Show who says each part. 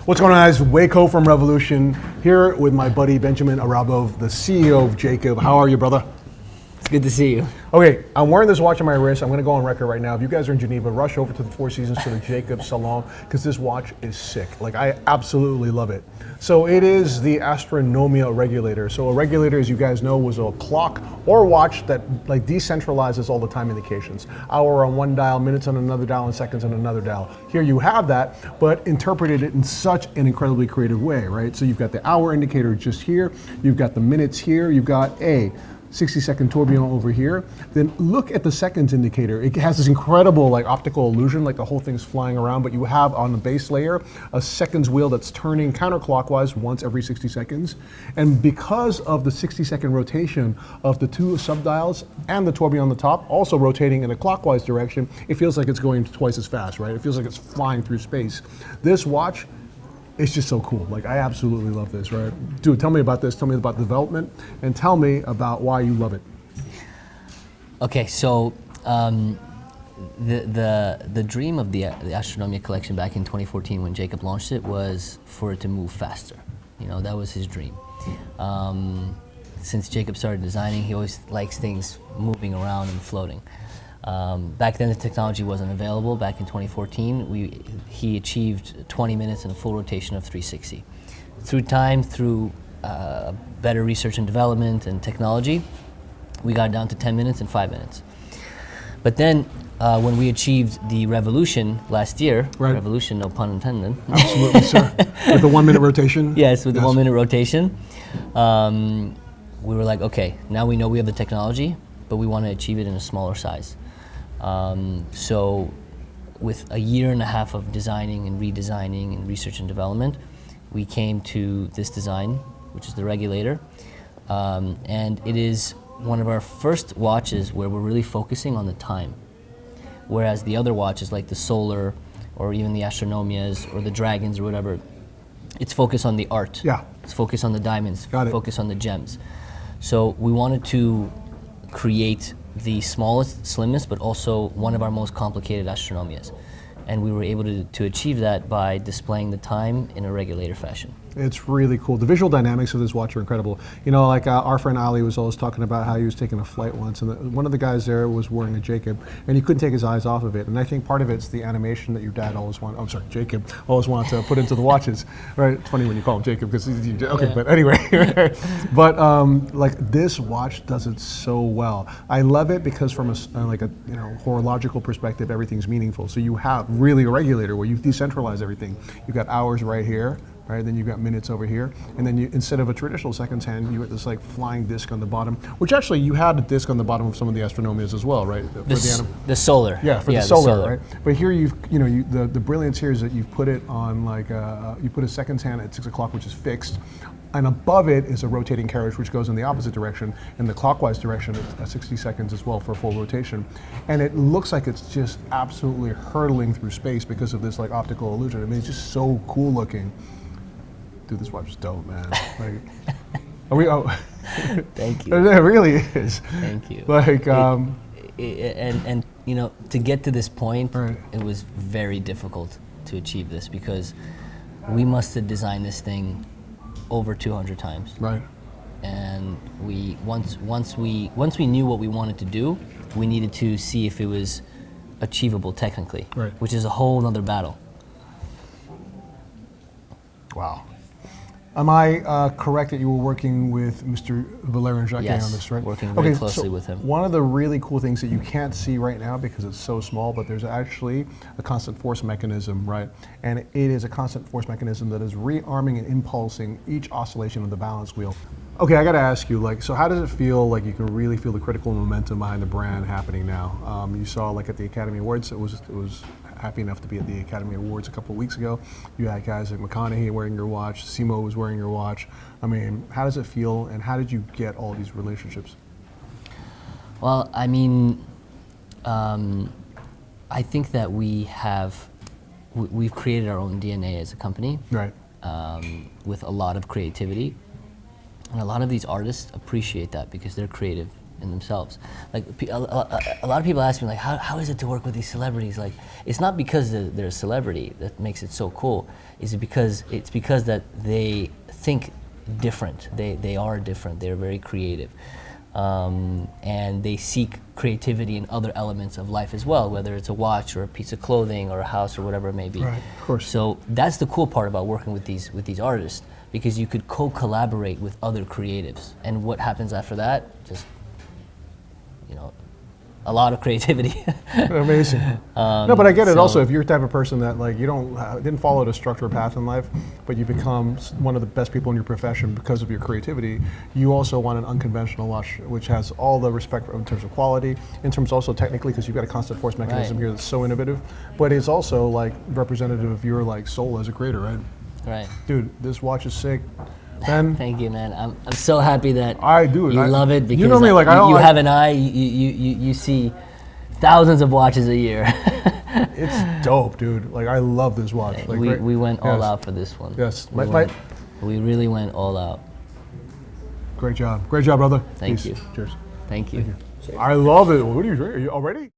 Speaker 1: What's going on, guys? Waco from Revolution here with my buddy Benjamin Arabov, the CEO of Jacob. How are you, brother?
Speaker 2: It's good to see you.
Speaker 1: Okay, I'm wearing this watch on my wrist. I'm going to go on record right now. If you guys are in Geneva, rush over to the Four Seasons to the Jacob Salon because this watch is sick. Like, I absolutely love it. So it is the Astronomia regulator. So a regulator, as you guys know, was a clock or watch that like decentralizes all the time indications. Hour on one dial, minutes on another dial, and seconds on another dial. Here you have that, but interpreted it in such an incredibly creative way, right? So you've got the hour indicator just here. You've got the minutes here. You've got 60-second tourbillon over here. Then look at the seconds indicator. It has this incredible like optical illusion, like the whole thing's flying around, but you have on the base layer a seconds wheel that's turning counterclockwise once every 60 seconds. And because of the 60-second rotation of the two subdials and the tourbillon on the top, also rotating in a clockwise direction, it feels like it's going twice as fast, right? It feels like it's flying through space. This watch, it's just so cool. Like, I absolutely love this, right? Dude, tell me about this. Tell me about the development, and tell me about why you love it.
Speaker 2: Okay, so the dream of the Astronomia collection back in 2014 when Jacob launched it was for it to move faster. You know, that was his dream. Since Jacob started designing, he always likes things moving around and floating. Back then the technology wasn't available. Back in 2014, he achieved 20 minutes and a full rotation of 360. Through time, through better research and development and technology, we got down to 10 minutes and 5 minutes. But then when we achieved the revolution last year,
Speaker 1: right.
Speaker 2: Revolution, no pun intended.
Speaker 1: Absolutely, sir. With the 1 minute rotation?
Speaker 2: Yes, with the 1 minute rotation. We were like, okay, now we know we have the technology, but we want to achieve it in a smaller size. So with a year and a half of designing and redesigning and research and development, we came to this design, which is the regulator. And it is one of our first watches where we're really focusing on the time. Whereas the other watches like the Solar or even the Astronomias or the Dragons or whatever, it's focused on the art.
Speaker 1: Yeah.
Speaker 2: It's focused on the diamonds, focused on the gems. So we wanted to create the smallest, slimmest, but also one of our most complicated Astronomias. And we were able to achieve that by displaying the time in a regulator fashion.
Speaker 1: It's really cool. The visual dynamics of this watch are incredible. You know, like our friend Ali was always talking about how he was taking a flight once, and one of the guys there was wearing a Jacob, and he couldn't take his eyes off of it. And I think part of it's the animation that your dad Jacob always wanted to put into the watches. Right? It's funny when you call him Jacob because okay, yeah. But anyway. But like this watch does it so well. I love it because from a horological perspective, everything's meaningful. So you have really a regulator where you decentralize everything. You've got hours right here. Right, then you've got minutes over here, and then instead of a traditional seconds hand, you get this like flying disc on the bottom, which actually you had a disc on the bottom of some of the Astronomias as well, right?
Speaker 2: The Solar.
Speaker 1: Yeah, for the solar, right? But here the brilliance here is that you've put it on like you put a seconds hand at 6 o'clock, which is fixed, and above it is a rotating carriage which goes in the opposite direction, in the clockwise direction at 60 seconds as well for full rotation, and it looks like it's just absolutely hurtling through space because of this like optical illusion. I mean, it's just so cool looking. Dude, this watch is dope, man. Like,
Speaker 2: Thank you.
Speaker 1: It really is.
Speaker 2: Thank you.
Speaker 1: Like,
Speaker 2: and you know, to get to this point,
Speaker 1: right.
Speaker 2: It was very difficult to achieve this because we must have designed this thing over 200 times.
Speaker 1: Right.
Speaker 2: And once we knew what we wanted to do, we needed to see if it was achievable technically,
Speaker 1: right.
Speaker 2: Which is a whole other battle.
Speaker 1: Wow. Am I correct that you were working with Mr. Valerian Jacquet on this, right?
Speaker 2: Working very closely with him.
Speaker 1: One of the really cool things that you can't see right now because it's so small, but there's actually a constant force mechanism, right? And it is a constant force mechanism that is rearming and impulsing each oscillation of the balance wheel. Okay, I got to ask you, like, so how does it feel like you can really feel the critical momentum behind the brand happening now? You saw, like, at the Academy Awards, it was happy enough to be at the Academy Awards a couple of weeks ago. You had guys like McConaughey wearing your watch, Simo was wearing your watch. I mean, how does it feel, and how did you get all these relationships?
Speaker 2: Well, I mean, I think that we've created our own DNA as a company,
Speaker 1: right?
Speaker 2: With a lot of creativity. And a lot of these artists appreciate that because they're creative in themselves. Like a lot of people ask me like, how is it to work with these celebrities? Like, it's not because they're a celebrity that makes it so cool. It's because that they think different. They are different. They're very creative. And they seek creativity in other elements of life as well, whether it's a watch or a piece of clothing or a house or whatever it may be.
Speaker 1: Right, of course.
Speaker 2: So that's the cool part about working with these artists, because you could co-collaborate with other creatives. And what happens after that? Just, a lot of creativity.
Speaker 1: Amazing. No, but I get it
Speaker 2: so-
Speaker 1: also. If you're the type of person that like you didn't follow the structured path in life, but you become one of the best people in your profession because of your creativity, you also want an unconventional watch, which has all the respect in terms of quality, in terms also technically, because you've got a constant force mechanism
Speaker 2: Right.
Speaker 1: here that's so innovative, but it's also like representative of your like soul as a creator, right?
Speaker 2: Right.
Speaker 1: Dude, this watch is sick. Ben,
Speaker 2: Thank you, man. I'm so happy that
Speaker 1: I do it.
Speaker 2: you love it, because
Speaker 1: You know me, like I don't.
Speaker 2: you
Speaker 1: like-
Speaker 2: have an eye. You see thousands of watches a year.
Speaker 1: It's dope, dude. Like I love this watch. Like
Speaker 2: we went all
Speaker 1: yes.
Speaker 2: out for this one.
Speaker 1: Yes.
Speaker 2: We really went all out.
Speaker 1: Great job, brother.
Speaker 2: Thank
Speaker 1: Peace.
Speaker 2: you.
Speaker 1: Cheers.
Speaker 2: Thank you.
Speaker 1: I love it. What are you drinking? Are you already?